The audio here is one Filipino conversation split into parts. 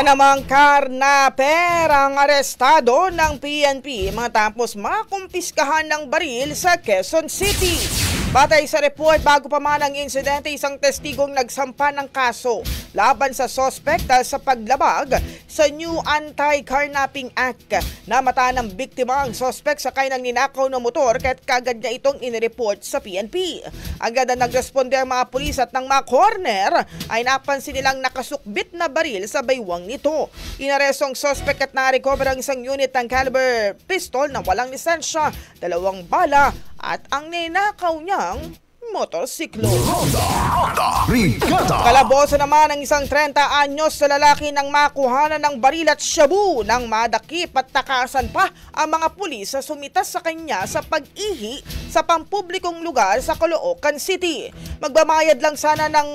Isa namang karnaper ang arestado ng PNP matapos makumpiskahan ng baril sa Quezon City. Batay sa report, bago pa man ang insidente, isang testigong nagsampa ng kaso laban sa sospek sa paglabag sa New Anti-Carnapping Act. Namataan ng biktima ang sospek sakay ng ninakaw na motor kaya't kagad niya itong inireport sa PNP. Agad na nagresponde ang mga pulis at nang ma-corner ay napansin nilang nakasukbit na baril sa baywang nito. Inaresto ang sospek at na-recover ang isang unit ng caliber pistol na walang lisensya, 2 bala at ang ninakaw niyang motorsiklo. Kalaboso naman ang isang 30 anyos na lalaki nang makuhanan ng baril at shabu nang madakip at takasan pa ang mga pulis sa sumitas sa kanya sa pag-ihi sa pampublikong lugar sa Caloocan City. Magbabayad lang sana ng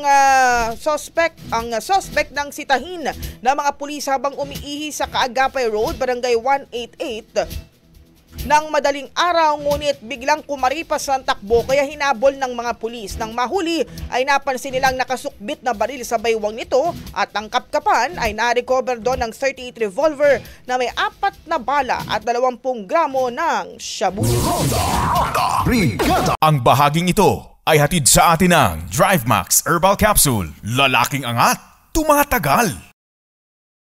suspect ng sitahin na mga pulis habang umiihi sa Kaagapay Road, Barangay 188 ng madaling araw, ngunit biglang kumaripas ang takbo kaya hinabol ng mga pulis. Nang mahuli ay napansin nilang nakasukbit na baril sa baywang nito at ang kapkapan ay na-recover doon ng 38 revolver na may 4 na bala at 20 gramo ng shabu. Ang bahaging ito ay hatid sa atin ng DriveMax Herbal Capsule. Lalaking angat, tumatagal.